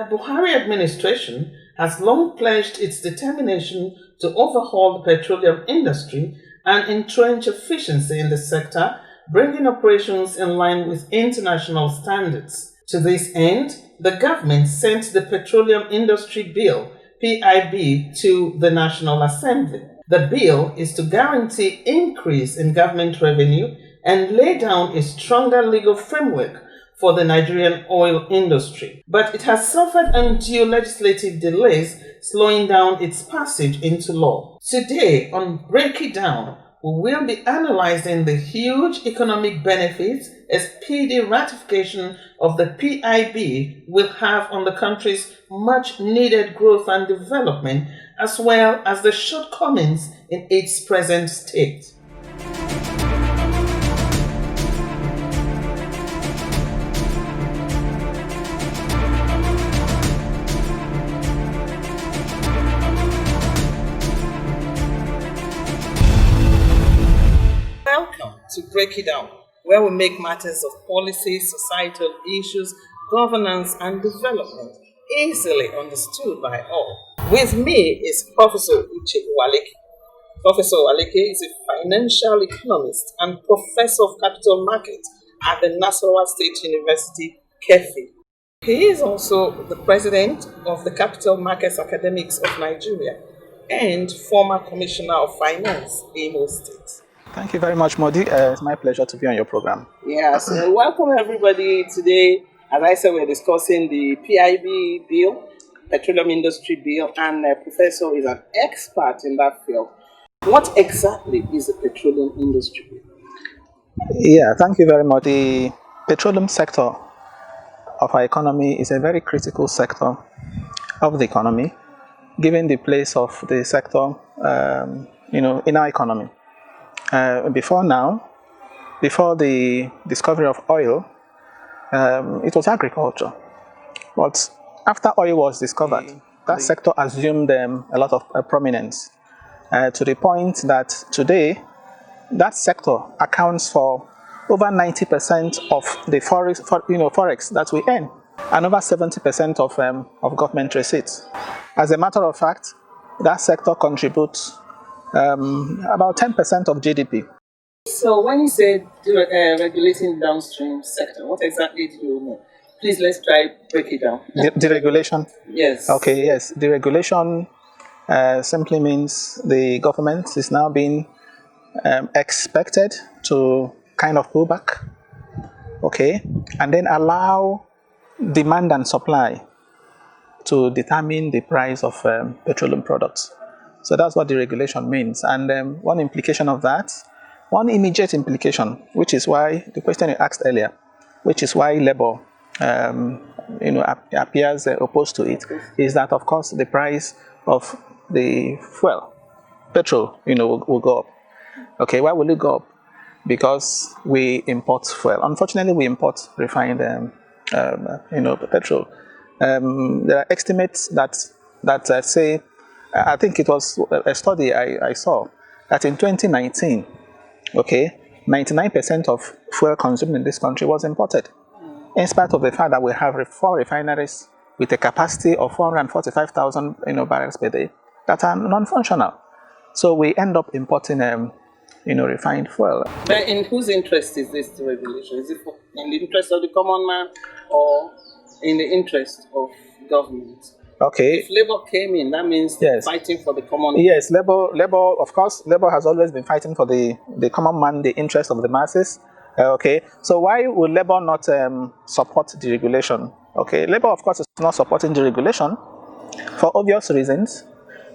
The Buhari administration has long pledged its determination to overhaul the petroleum industry and entrench efficiency in the sector, bringing operations in line with international standards. To this end, the government sent the Petroleum Industry Bill, PIB, to the National Assembly. The bill is to guarantee increase in government revenue and lay down a stronger legal framework for the Nigerian oil industry. But it has suffered undue legislative delays, slowing down its passage into law. Today, on Break It Down, we will be analyzing the huge economic benefits a speedy ratification of the PIB will have on the country's much needed growth and development, as well as the shortcomings in its present state. Welcome to Break It Down, where we make matters of policy, societal issues, governance, and development easily understood by all. With me is Professor Uche Uwaleke. Professor Uwaleke is a financial economist and professor of capital markets at the Nasarawa State University, Kefi. He is also the president of the Capital Markets Academics of Nigeria and former commissioner of finance in Imo State. Thank you very much, Modi. It's my pleasure to be on your program. Yes, welcome everybody. Today, as I said, we're discussing the PIB bill, Petroleum Industry Bill, and Professor is an expert in that field. What exactly is the Petroleum Industry Bill? Yeah, thank you very much. The petroleum sector of our economy is a very critical sector of the economy, given the place of the sector, in our economy. Before the discovery of oil, it was agriculture. But after oil was discovered, that sector assumed a lot of prominence, to the point that today, that sector accounts for over 90% of the forex that we earn, and over 70% of government receipts. As a matter of fact, that sector contributes about 10% of GDP. So when you say regulating downstream sector, what exactly do you mean? Please, let's try break it down. Deregulation? Yes. Okay, yes. Deregulation simply means the government is now being expected to kind of pull back, okay, and then allow demand and supply to determine the price of petroleum products. So that's what deregulation means. And one implication of that, one immediate implication, which is why the question you asked earlier, which is why Labour appears opposed to it, is that of course the price of the fuel, petrol, will go up. Okay, why will it go up? Because we import fuel. Unfortunately, we import refined petrol. There are estimates that say, I think it was a study I saw, that in 2019, okay, 99% of fuel consumed in this country was imported, in spite of the fact that we have 4 refineries with a capacity of 445,000 barrels per day that are non-functional. So we end up importing refined fuel. But in whose interest is this regulation? Is it in the interest of the common man or in the interest of government? Okay. If Labour came in, that means yes, fighting for the common. Yes, Labour, of course, Labour has always been fighting for the common man, the interest of the masses. Okay, so why would Labour not support deregulation? Okay, Labour, of course, is not supporting deregulation for obvious reasons,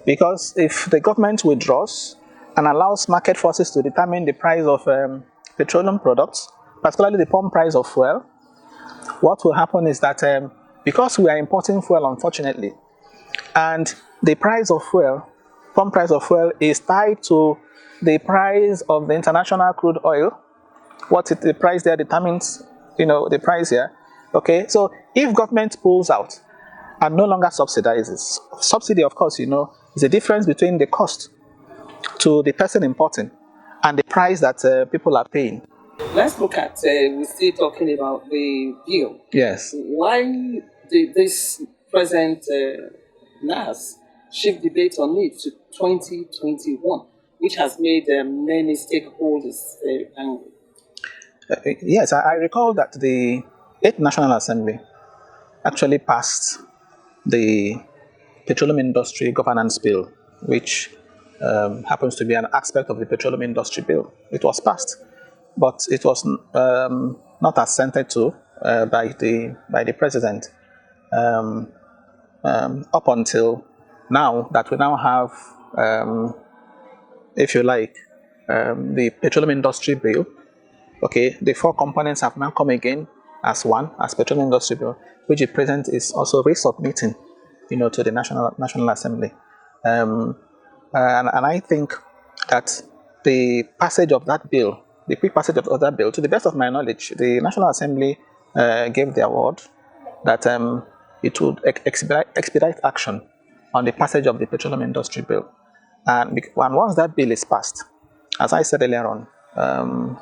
because if the government withdraws and allows market forces to determine the price of petroleum products, particularly the pump price of fuel, what will happen is that because we are importing fuel, unfortunately, and the price of fuel, pump price of fuel, is tied to the price of the international crude oil. The price there determines, the price here. Okay, so if government pulls out and no longer subsidizes, subsidy, of course, is the difference between the cost to the person importing and the price that people are paying. Let's look at, we're still talking about the bill. Yes. Why did this present NAS shift debate on it to 2021, which has made many stakeholders very angry. Yes, I recall that the 8th National Assembly actually passed the Petroleum Industry Governance Bill, which happens to be an aspect of the Petroleum Industry Bill. It was passed, but it was not assented to by the President up until now that we now have, if you like, the Petroleum Industry Bill. Okay, the 4 components have now come again as one, as Petroleum Industry Bill, which the President is also resubmitting, to the National Assembly. And I think that the passage of that bill, the quick passage of that bill, to the best of my knowledge, the National Assembly gave their word that it would expedite action on the passage of the Petroleum Industry Bill. And once that bill is passed, as I said earlier on,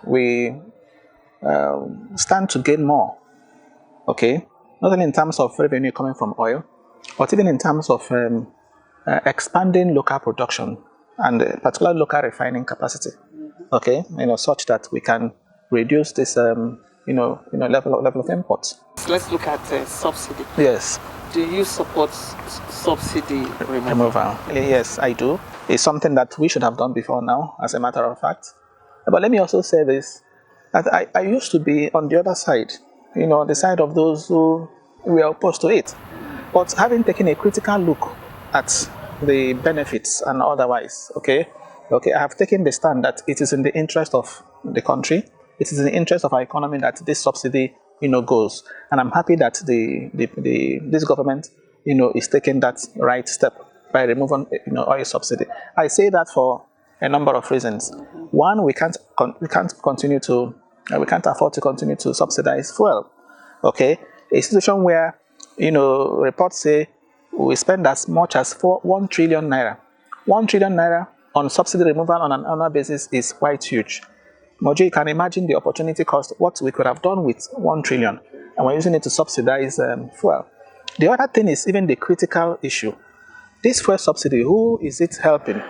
we stand to gain more, okay? Not only in terms of revenue coming from oil, but even in terms of expanding local production and particularly local refining capacity, okay? Such that we can reduce this, level of imports. Let's look at subsidy. Yes. Do you support subsidy removal? Yes, I do. It's something that we should have done before now, as a matter of fact. But let me also say this, that I used to be on the other side, the side of those who were opposed to it. But having taken a critical look at the benefits and otherwise, okay, I have taken the stand that it is in the interest of the country, it is in the interest of our economy that this subsidy, goes. And I'm happy that this government, is taking that right step by removing, oil subsidy. I say that for a number of reasons. One, we can't afford to continue to subsidize fuel. Okay, a situation where reports say we spend as much as 1 trillion naira. 1 trillion naira on subsidy removal on an annual basis is quite huge. Mojo, you can imagine the opportunity cost, what we could have done with 1 trillion, and we're using it to subsidize fuel. The other thing is even the critical issue. This fuel subsidy, who is it helping?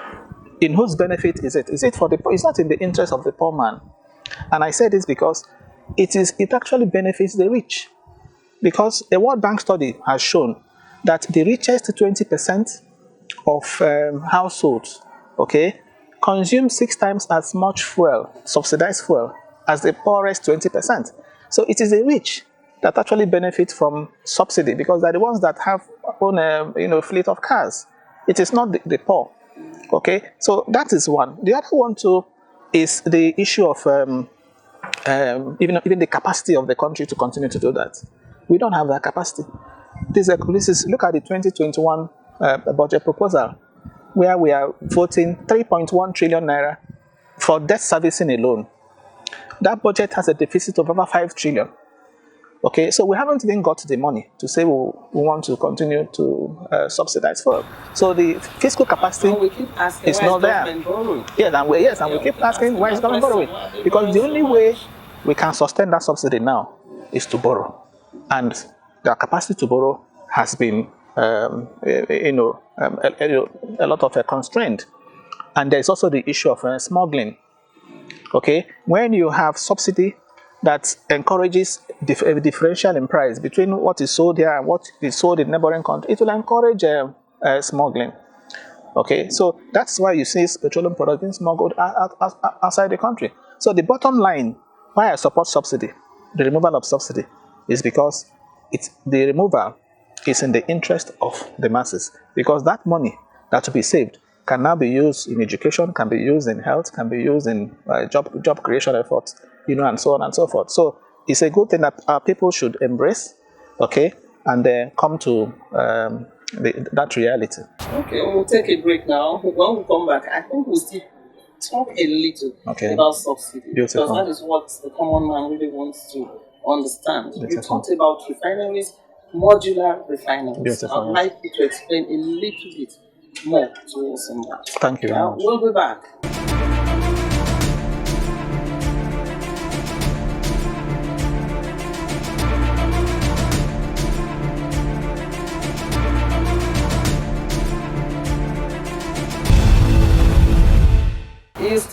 In whose benefit is it? Is it for the poor? It's not in the interest of the poor man. And I say this because it actually benefits the rich. Because a World Bank study has shown that the richest 20% of households, okay, consume 6 times as much fuel, subsidized fuel, as the poorest 20%. So it is the rich that actually benefit from subsidy because they're the ones that own a fleet of cars. It is not the poor. Okay, so that is one. The other one too is the issue of even the capacity of the country to continue to do that. We don't have that capacity. This is look at the 2021 budget proposal, where we are voting 3.1 trillion naira for debt servicing alone. That budget has a deficit of over 5 trillion. Okay, so we haven't even got the money to say we want to continue to subsidize fuel. So the fiscal capacity is not there. Yes, and we keep asking why is government borrowing? Because the only way we can sustain that subsidy now is to borrow, and the capacity to borrow has been, a lot of constraint. And there is also the issue of smuggling. Okay, when you have subsidy that encourages a differential in price between what is sold here and what is sold in neighboring countries, it will encourage smuggling. Okay, so that's why you see petroleum products being smuggled outside the country. So the bottom line, why I support subsidy, the removal of subsidy, is because the removal is in the interest of the masses, because that money that will be saved can now be used in education, can be used in health, can be used in job creation efforts, and so on and so forth. So it's a good thing that our people should embrace, okay, and then come to that reality. Okay, we'll take a break now. When we come back, I think we'll still talk a little about subsidy. Beautiful. Because that is what the common man really wants to understand. Beautiful. You talked about refineries, modular refineries. Beautiful. I'd like you to explain a little bit more to us on that. Thank you very much. We'll be back.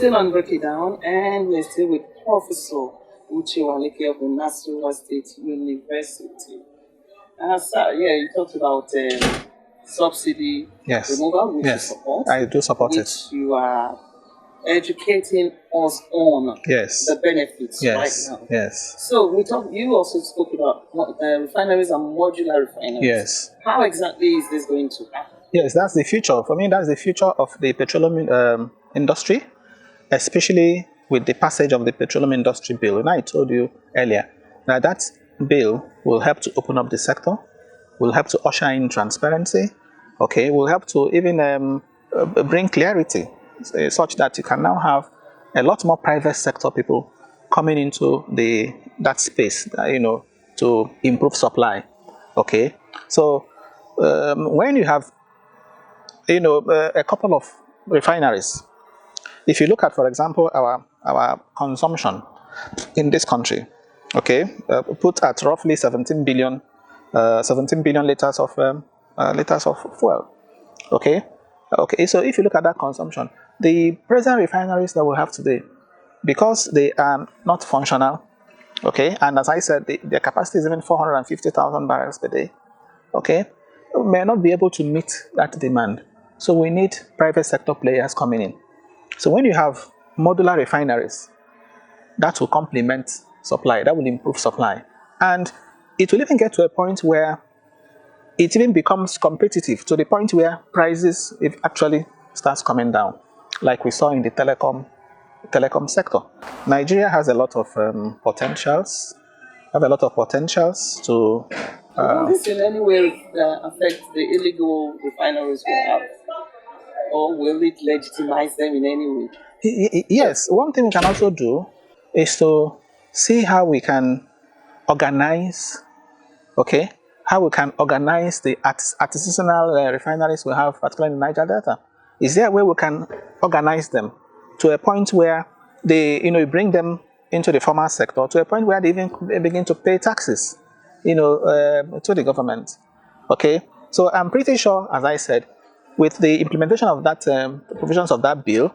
still on Break It Down, and we're still with Professor Uche Uwaleke of the Nassau State University. You talked about subsidy removal, which you support. I do support which it. You are educating us on the benefits right now. Yes. So you also spoke about refineries and modular refineries. Yes. How exactly is this going to happen? Yes, that's the future. For me, that's the future of the petroleum industry, especially with the passage of the Petroleum Industry Bill. And I told you earlier that bill will help to open up the sector, will help to usher in transparency, will help to even bring clarity, such that you can now have a lot more private sector people coming into that space, to improve supply. So when you have a couple of refineries, if you look at, for example, our consumption in this country, put at roughly 17 billion liters of fuel. So if you look at that consumption, the present refineries that we have today, because they are not functional, and as I said, their capacity is even 450,000 barrels per day, may not be able to meet that demand. So we need private sector players coming in. So when you have modular refineries, that will complement supply, that will improve supply. And it will even get to a point where it even becomes competitive, to the point where prices, it actually starts coming down, like we saw in the telecom sector. Nigeria has a lot of potentials to... Will this in any way affect the illegal refineries we have? Or will it legitimize them in any way? Yes, one thing we can also do is to see how we can organize, the artisanal refineries we have, particularly in Niger Delta. Is there a way we can organize them to a point where you bring them into the formal sector, to a point where they even begin to pay taxes, to the government? So I'm pretty sure, as I said, with the implementation of that provisions of that bill,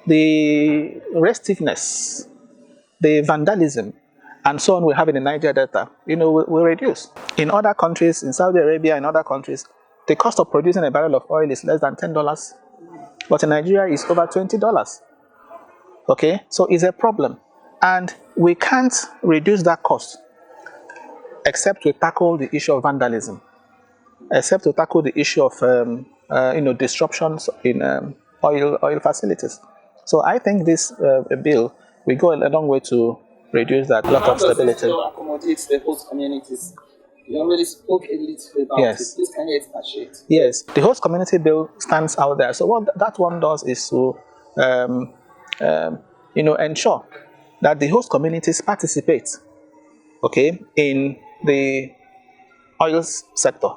the restiveness, the vandalism, and so on we have in the Niger Delta, will reduce. In other countries, in Saudi Arabia and other countries, the cost of producing a barrel of oil is less than $10, but in Nigeria it's over $20. So it's a problem, and we can't reduce that cost except we tackle the issue of vandalism, except to tackle the issue of disruptions in oil facilities. So I think this bill will go a long way to reduce that lot of stability. How does it accommodate the host communities? You already spoke a little about it. Please can you expatiate? Yes, the host community bill stands out there. So what that one does is to ensure that the host communities participate, in the oil sector,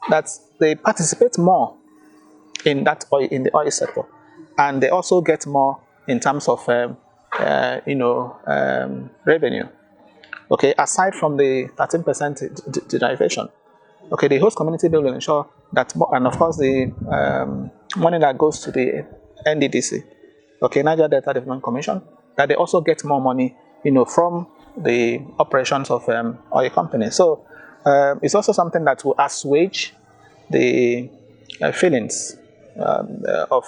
that they participate more in the oil sector, and they also get more in terms of revenue. Aside from the 13% derivation, the host community bill will ensure that, and of course the money that goes to the NDDC, Niger Delta Development Commission, that they also get more money, from the operations of oil companies. So it's also something that will assuage the feelings of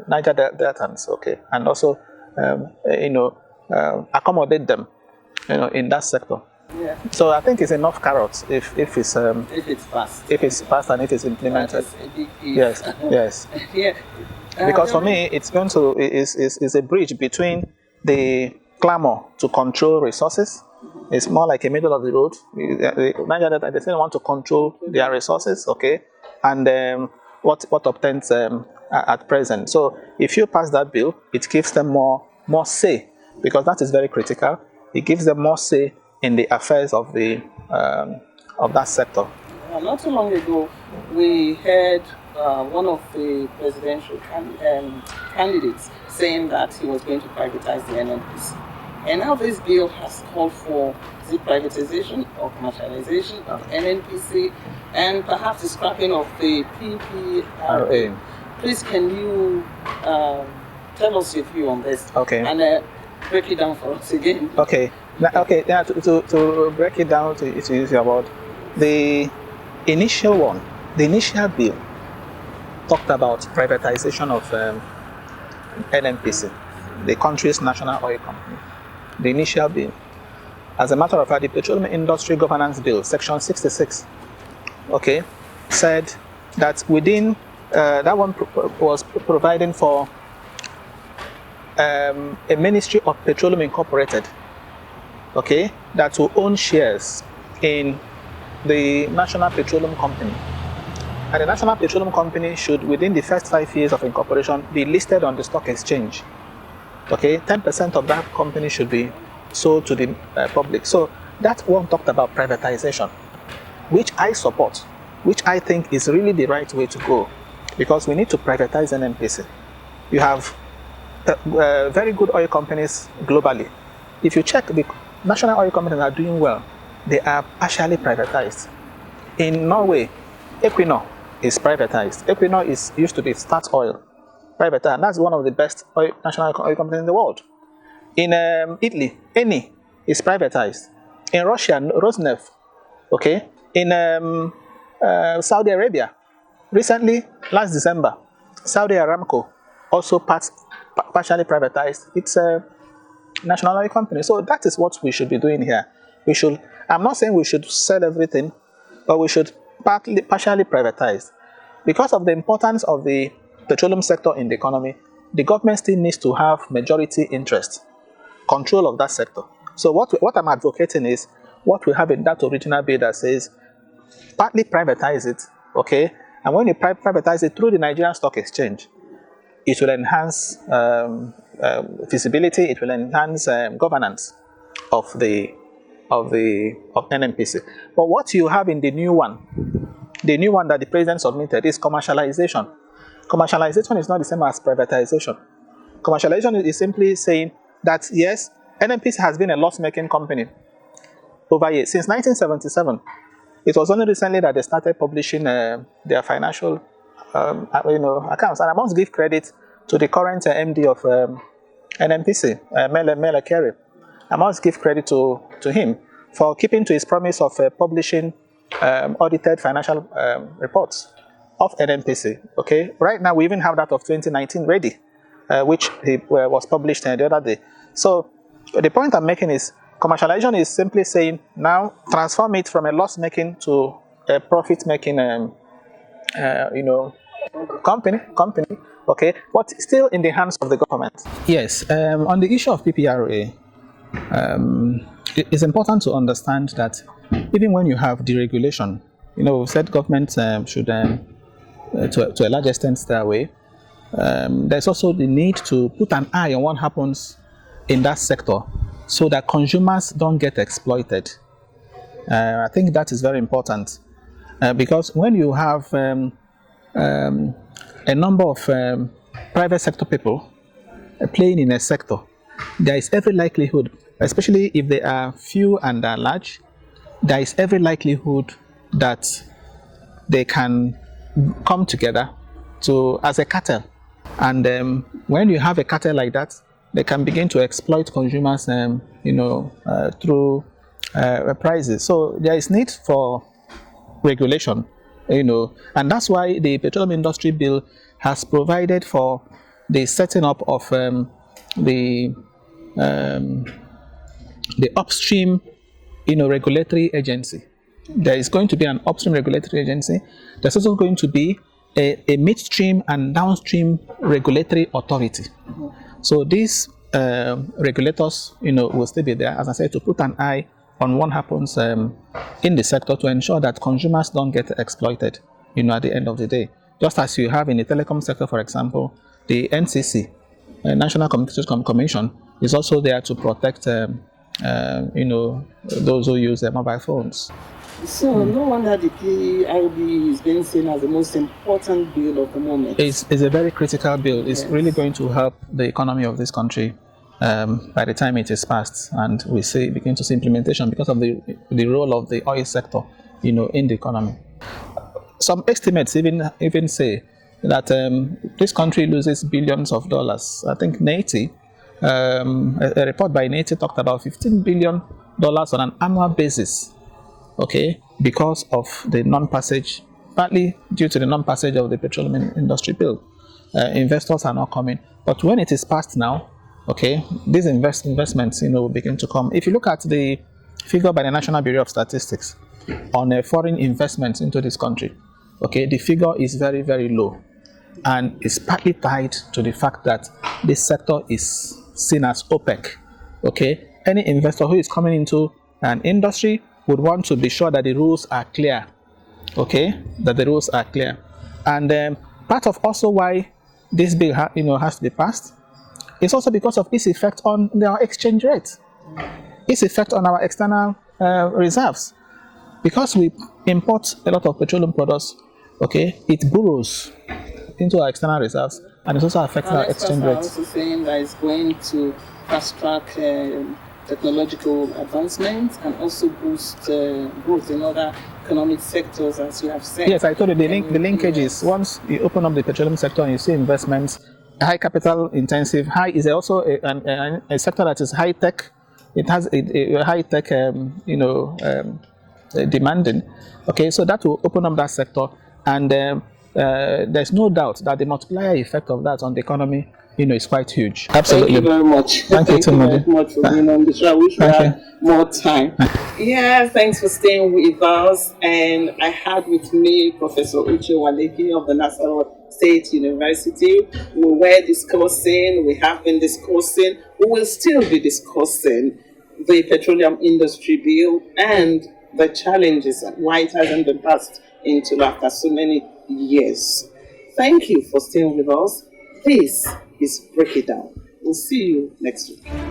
Niger Deltans, and also accommodate them, in that sector. Yeah. So I think it's enough carrots if it's passed. If it's passed and it is implemented. Yes. Yeah. Because for me, it's going to is a bridge between the clamor to control resources. It's more like a middle of the road. Niger Delta, they still want to control their resources, and what obtains at present. So if you pass that bill, it gives them more say, because that is very critical. It gives them more say in the affairs of that sector. Not too long ago, we heard one of the presidential candidates saying that he was going to privatize the NNPC. And now this bill has called for the privatization or commercialization of NNPC and perhaps the scrapping of the PPRA. Please, can you tell us your view on this. Okay. And break it down for us again. Okay. Okay. Now to break it down to easy about the initial one, the initial bill talked about privatization of NNPC, the country's national oil company. The initial bill. As a matter of fact, the Petroleum Industry Governance Bill, Section 66, okay, said that within that one was providing for a Ministry of Petroleum Incorporated, okay, that will own shares in the National Petroleum Company. And the National Petroleum Company should, within the first 5 years of incorporation, be listed on the stock exchange. Okay, 10% of that company should be sold to the public. So that one talked about privatization, which I support, which I think is really the right way to go, because we need to privatize NNPC. You have very good oil companies globally. If you check, the national oil companies are doing well. They are partially privatized. In Norway, Equinor is privatized. Equinor used to be Statoil, privatized, and that's one of the best national oil companies in the world. In Italy, Eni is privatized. In Russia, Rosneft, okay. In Saudi Arabia, recently, last December, Saudi Aramco also partially privatized its national oil company. So that is what we should be doing here. We should, I'm not saying we should sell everything, but we should partially privatize. Because of the importance of the petroleum sector in the economy, the government still needs to have majority interest, control of that sector. So what I'm advocating is what we have in that original bill that says partly privatize it, okay? And when you privatize it through the Nigerian Stock Exchange, it will enhance feasibility, it will enhance governance of NNPC. But what you have in the new one that the president submitted is commercialization. Commercialization is not the same as privatization. Commercialization is simply saying that yes, NNPC has been a loss-making company over years. Since 1977, it was only recently that they started publishing their financial accounts. And I must give credit to the current MD of NNPC, Mele Kerry. I must give credit to him for keeping to his promise of publishing audited financial reports of NNPC. Okay, right now we even have that of 2019 ready, which was published the other day. So the point I'm making is commercialization is simply saying now transform it from a loss-making to a profit-making, company. Okay, but still in the hands of the government. Yes, on the issue of PPRA, it's important to understand that even when you have deregulation, we've said government should, to a large extent, stay away. There's also the need to put an eye on what happens in that sector so that consumers don't get exploited. I think that is very important because when you have a number of private sector people playing in a sector, there is every likelihood, especially if they are few and are large, there is every likelihood that they can come together as a cartel. And when you have a cartel like that, they can begin to exploit consumers, through prices. So there is need for regulation, and that's why the Petroleum Industry Bill has provided for the setting up of the upstream, regulatory agency. There is going to be an upstream regulatory agency. There's also going to be a midstream and downstream regulatory authority. So these regulators, will still be there, as I said, to put an eye on what happens in the sector to ensure that consumers don't get exploited, at the end of the day. Just as you have in the telecom sector, for example, the NCC, National Communications Commission, is also there to protect, those who use their mobile phones. So no wonder the PIB is being seen as the most important bill of the moment. It's a very critical bill. It's really going to help the economy of this country by the time it is passed, and we begin to see implementation because of the role of the oil sector, in the economy. Some estimates even say that this country loses billions of dollars. I think NATI, a report by NATI talked about $15 billion on an annual basis, okay, because of the non-passage, partly due to the non-passage of the petroleum industry bill. Investors are not coming. But when it is passed now, okay, these investments, will begin to come. If you look at the figure by the National Bureau of Statistics on foreign investments into this country, okay, the figure is very, very low. And it's partly tied to the fact that this sector is seen as OPEC, okay? Any investor who is coming into an industry would want to be sure that the rules are clear, okay? That the rules are clear. And part of also why this bill has to be passed is also because of its effect on our exchange rate, its effect on our external reserves. Because we import a lot of petroleum products, okay, it burrows into our external reserves, and it also affects our exchange rate. Also saying that it's going to fast track technological advancements and also boost growth in other economic sectors, as you have said. Yes, I told you the linkage is once you open up the petroleum sector and you see investments, high capital intensive, high is also a sector that is high tech. It has a high tech, demanding. Okay, so that will open up that sector, and there's no doubt that the multiplier effect of that on the economy, is quite huge. Absolutely. Thank you very much. Thank you very much for being on the show. I wish we had more time. Yeah, thanks for staying with us. And I had with me Professor Uche Uwaleke of the Nassau State University. We were discussing, we have been discussing, we will still be discussing the petroleum industry bill and the challenges and why it hasn't been passed into after so many years. Thank you for staying with us. This is Break It Down. We'll see you next week.